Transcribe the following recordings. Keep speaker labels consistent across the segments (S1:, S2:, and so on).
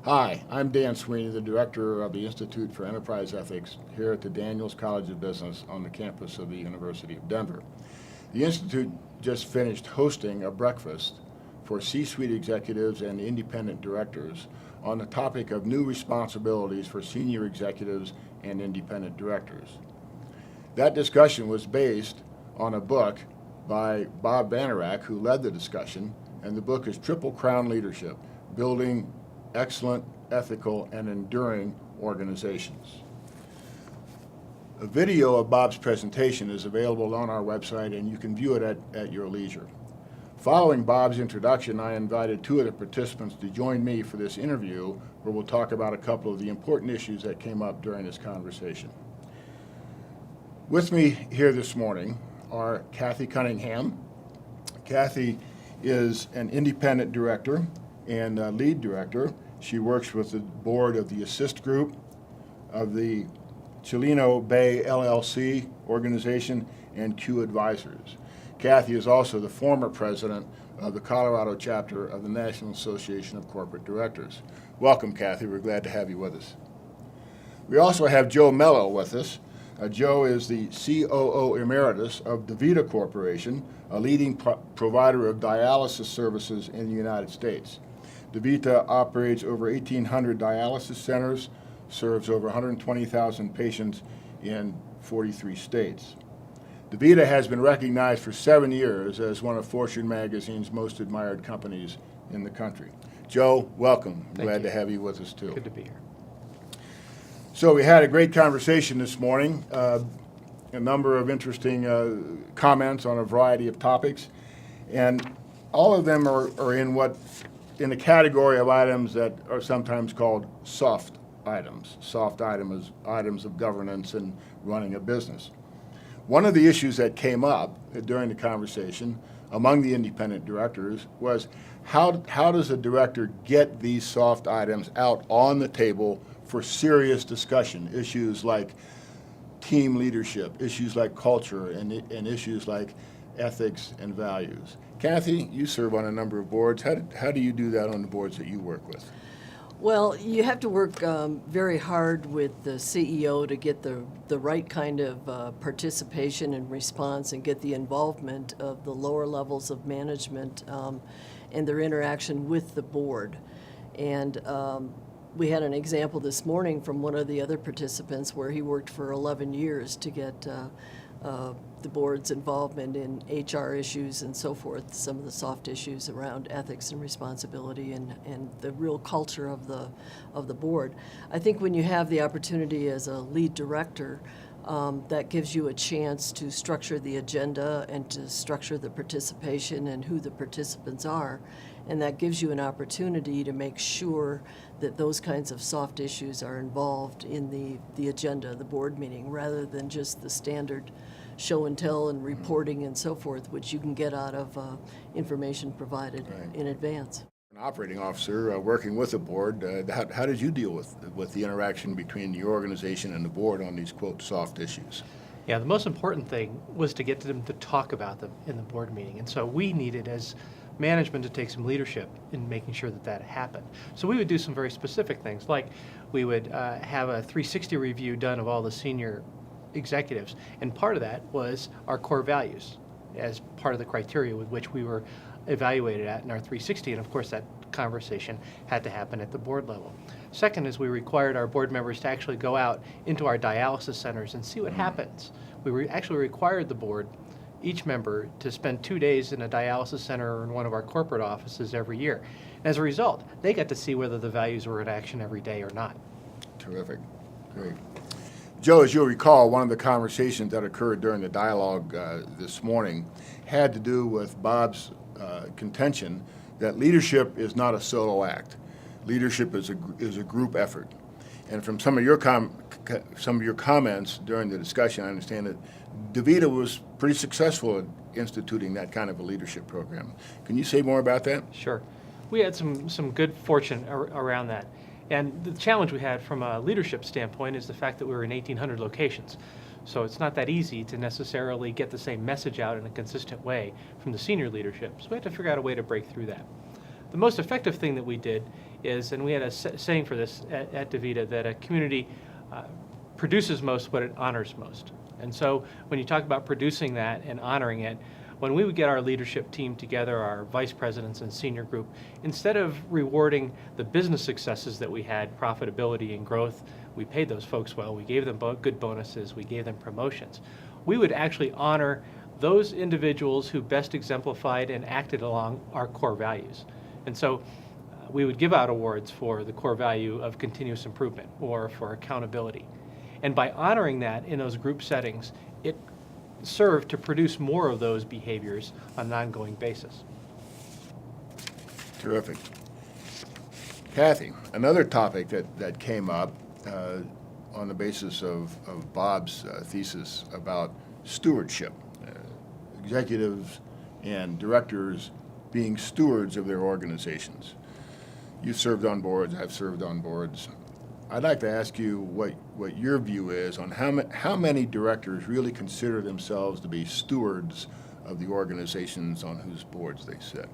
S1: Hi, I'm Dan Sweeney, the Director of the Institute for Enterprise Ethics here at the Daniels College of Business on the campus of the University of Denver. The Institute just finished hosting a breakfast for C-suite executives and independent directors on the topic of new responsibilities for senior executives and independent directors. That discussion was based on a book by Bob Vanarak, who led the discussion, and the book is Triple Crown Leadership: Building Excellent, Ethical, and Enduring Organizations. A video of Bob's presentation is available on our website, and you can view it at your leisure. Following Bob's introduction, I invited two of the participants to join me for this interview, where we'll talk about a couple of the important issues that came up during this conversation. With me here this morning are Kathy Cunningham. Kathy is an independent director and lead director. She works with the board of the Assist Group, of the Chileno Bay LLC organization, and Q Advisors. Kathy is also the former president of the Colorado chapter of the National Association of Corporate Directors. Welcome, Kathy. We're glad to have you with us. We also have Joe Mello with us. Joe is the COO Emeritus of DaVita Corporation, a leading provider of dialysis services in the United States. DaVita operates over 1,800 dialysis centers, serves over 120,000 patients in 43 states. DaVita has been recognized for 7 years as one of Fortune magazine's most admired companies in the country. Joe, welcome. Glad to have you with us too.
S2: Good to be here.
S1: So we had a great conversation this morning, a number of interesting comments on a variety of topics, and all of them are in the category of items that are sometimes called soft items. Soft items of governance and running a business. One of the issues that came up during the conversation among the independent directors was how does a director get these soft items out on the table for serious discussion? Issues like team leadership, issues like culture, and issues like ethics and values. Kathy, you serve on a number of boards. How do you do that on the boards that you work with?
S3: Well, you have to work very hard with the CEO to get the right kind of participation and response and get the involvement of the lower levels of management and their interaction with the board. And we had an example this morning from one of the other participants where he worked for 11 years to get the board's involvement in HR issues and so forth, some of the soft issues around ethics and responsibility and the real culture of the board. I think when you have the opportunity as a lead director, that gives you a chance to structure the agenda and to structure the participation and who the participants are. And that gives you an opportunity to make sure that those kinds of soft issues are involved in the agenda of the board meeting, rather than just the standard show and tell and reporting and so forth, which you can get out of information provided in advance.
S1: An operating officer working with the board, how did you deal with the interaction between the organization and the board on these, quote, soft issues?
S2: Yeah, the most important thing was to get them to talk about them in the board meeting. And so we needed, as management, to take some leadership in making sure that happened. So we would do some very specific things, like we would have a 360 review done of all the senior executives, and part of that was our core values as part of the criteria with which we were evaluated at in our 360, and of course that conversation had to happen at the board level. Second is we required our board members to actually go out into our dialysis centers and see what happens. We actually required the board, each member, to spend 2 days in a dialysis center or in one of our corporate offices every year. As a result, they got to see whether the values were in action every day or not.
S1: Terrific. Great. Joe, as you'll recall, one of the conversations that occurred during the dialogue this morning had to do with Bob's contention that leadership is not a solo act. Leadership is a group effort. And from some of your comments during the discussion, I understand that DaVita was pretty successful at instituting that kind of a leadership program. Can you say more about that?
S2: Sure. We had some good fortune around that. And the challenge we had from a leadership standpoint is the fact that we were in 1,800 locations. So it's not that easy to necessarily get the same message out in a consistent way from the senior leadership. So we had to figure out a way to break through that. The most effective thing that we did is, and we had a saying for this at DaVita, that a community produces most what it honors most. And so when you talk about producing that and honoring it, when we would get our leadership team together, our vice presidents and senior group, instead of rewarding the business successes that we had, profitability and growth, we paid those folks well, we gave them good bonuses, we gave them promotions. We would actually honor those individuals who best exemplified and acted along our core values. And so we would give out awards for the core value of continuous improvement or for accountability. And by honoring that in those group settings, it served to produce more of those behaviors on an ongoing basis.
S1: Terrific. Kathy, another topic that came up on the basis of Bob's thesis about stewardship, executives and directors being stewards of their organizations. You've served on boards, I've served on boards. I'd like to ask you what your view is on how many directors really consider themselves to be stewards of the organizations on whose boards they sit.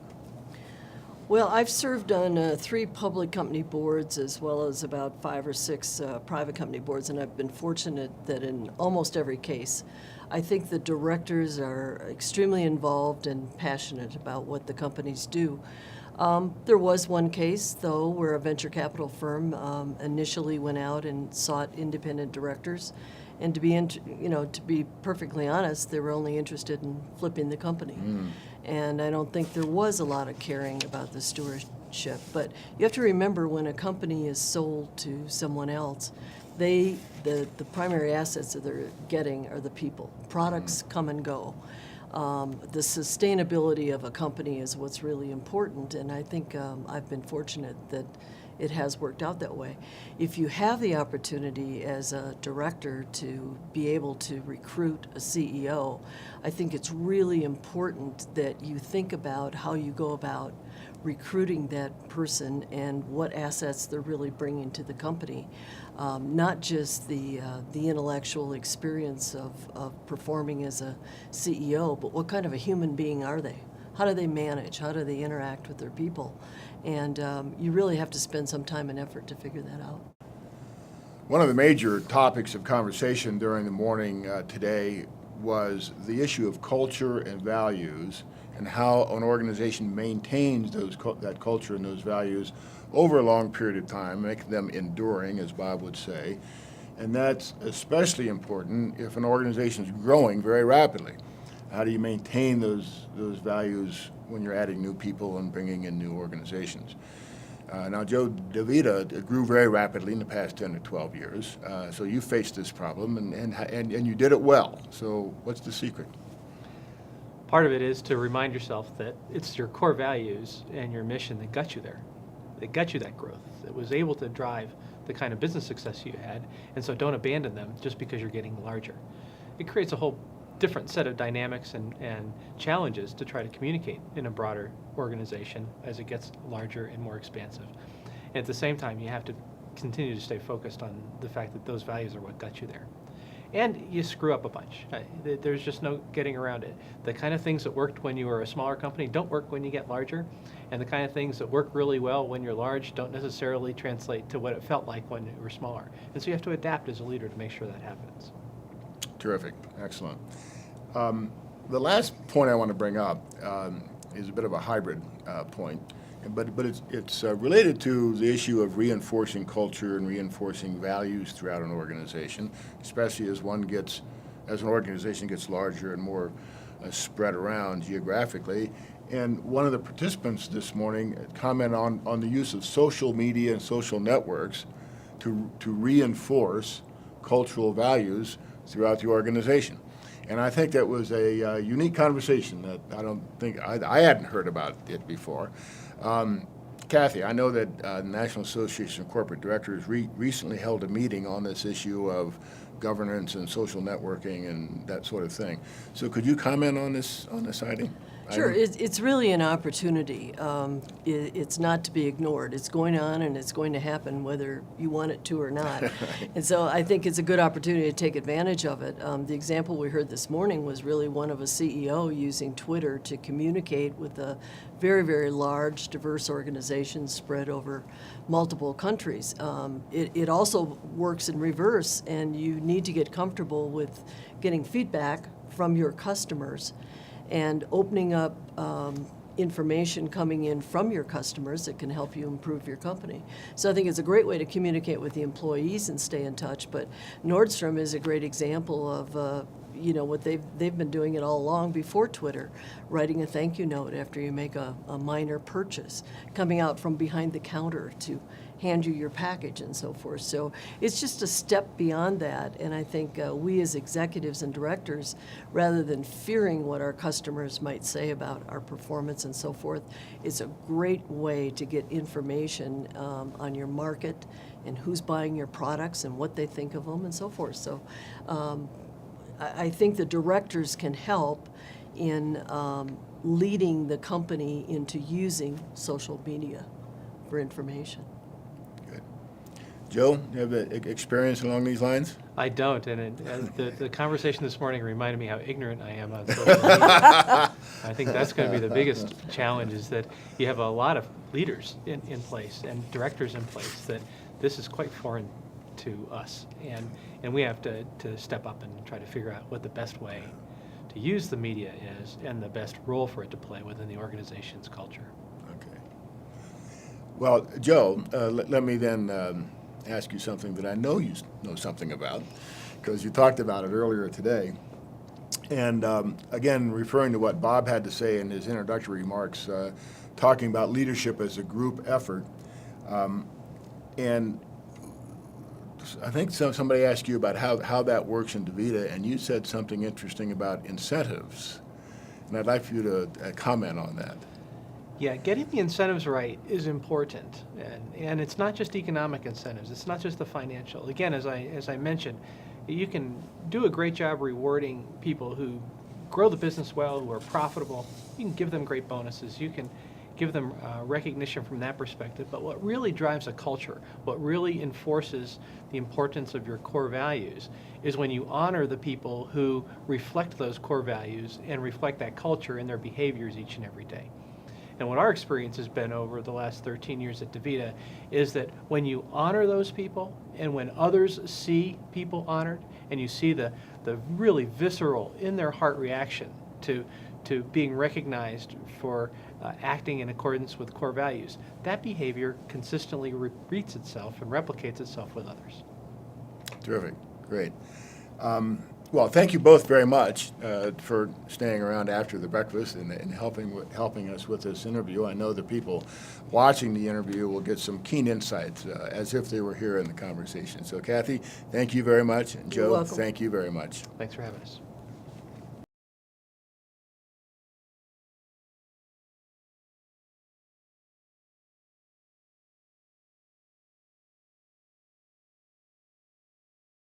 S3: Well, I've served on 3 public company boards as well as about 5 or 6 private company boards, and I've been fortunate that in almost every case, I think the directors are extremely involved and passionate about what the companies do. There was one case, though, where a venture capital firm initially went out and sought independent directors, and to be perfectly honest, they were only interested in flipping the company. And I don't think there was a lot of caring about the stewardship. But you have to remember, when a company is sold to someone else, the primary assets that they're getting are the people. Products come and go. The sustainability of a company is what's really important, and I think I've been fortunate that it has worked out that way. If you have the opportunity as a director to be able to recruit a CEO, I think it's really important that you think about how you go about recruiting that person and what assets they're really bringing to the company. Not just the intellectual experience of performing as a CEO, but what kind of a human being are they? How do they manage? How do they interact with their people? And you really have to spend some time and effort to figure that out.
S1: One of the major topics of conversation during the morning today was the issue of culture and values, and how an organization maintains that culture and those values over a long period of time, making them enduring, as Bob would say. And that's especially important if an organization is growing very rapidly. How do you maintain those values when you're adding new people and bringing in new organizations? Now, Joe, DaVita grew very rapidly in the past 10 to 12 years, so you faced this problem, and you did it well. So what's the secret?
S2: Part of it is to remind yourself that it's your core values and your mission that got you there, that got you that growth, that was able to drive the kind of business success you had, and so don't abandon them just because you're getting larger. It creates a whole different set of dynamics and challenges to try to communicate in a broader organization as it gets larger and more expansive. And at the same time, you have to continue to stay focused on the fact that those values are what got you there. And you screw up a bunch. There's just no getting around it. The kind of things that worked when you were a smaller company don't work when you get larger, and the kind of things that work really well when you're large don't necessarily translate to what it felt like when you were smaller. And so you have to adapt as a leader to make sure that happens.
S1: Terrific. Excellent. The last point I want to bring up is a bit of a hybrid point, but it's related to the issue of reinforcing culture and reinforcing values throughout an organization, especially as an organization gets larger and more spread around geographically. And one of the participants this morning commented on the use of social media and social networks to reinforce cultural values throughout the organization. And I think that was a unique conversation that I don't think I hadn't heard about it before. Kathy, I know that the National Association of Corporate Directors recently held a meeting on this issue of governance and social networking and that sort of thing. So could you comment on this item?
S3: Sure, it's really an opportunity. It's not to be ignored. It's going on and it's going to happen whether you want it to or not. And so I think it's a good opportunity to take advantage of it. The example we heard this morning was really one of a CEO using Twitter to communicate with a very, very large, diverse organization spread over multiple countries. It also works in reverse, and you need to get comfortable with getting feedback from your customers and opening up information coming in from your customers that can help you improve your company. So I think it's a great way to communicate with the employees and stay in touch. But Nordstrom is a great example of what they've been doing it all along before Twitter, writing a thank you note after you make a minor purchase, coming out from behind the counter to hand you your package and so forth. So it's just a step beyond that, and I think we as executives and directors, rather than fearing what our customers might say about our performance and so forth, it's a great way to get information on your market and who's buying your products and what they think of them and so forth. So I think the directors can help in leading the company into using social media for information.
S1: Good. Joe, you have experience along these lines?
S2: I don't, and the conversation this morning reminded me how ignorant I am on social media. I think that's going to be the biggest challenge, is that you have a lot of leaders in place and directors in place that this is quite foreign to us, and we have to step up and try to figure out what the best way to use the media is and the best role for it to play within the organization's culture.
S1: Okay. Well, Joe, let me then ask you something that I know you know something about, because you talked about it earlier today. And again, referring to what Bob had to say in his introductory remarks, talking about leadership as a group effort. And I think somebody asked you about how that works in DaVita, and you said something interesting about incentives. And I'd like for you to comment on that.
S2: Yeah, getting the incentives right is important, and it's not just economic incentives. It's not just the financial. Again, as I mentioned, you can do a great job rewarding people who grow the business well, who are profitable. You can give them great bonuses. You can give them recognition from that perspective. But what really drives a culture, what really enforces the importance of your core values, is when you honor the people who reflect those core values and reflect that culture in their behaviors each and every day. And what our experience has been over the last 13 years at DaVita is that when you honor those people, and when others see people honored, and you see the really visceral, in their heart reaction to being recognized for acting in accordance with core values, that behavior consistently repeats itself and replicates itself with others.
S1: Terrific. Great. Well, thank you both very much for staying around after the breakfast and helping us with this interview. I know the people watching the interview will get some keen insights as if they were here in the conversation. So, Kathy, thank you very much. And Joe,
S3: You're welcome.
S1: thank you very much.
S2: Thanks for having us.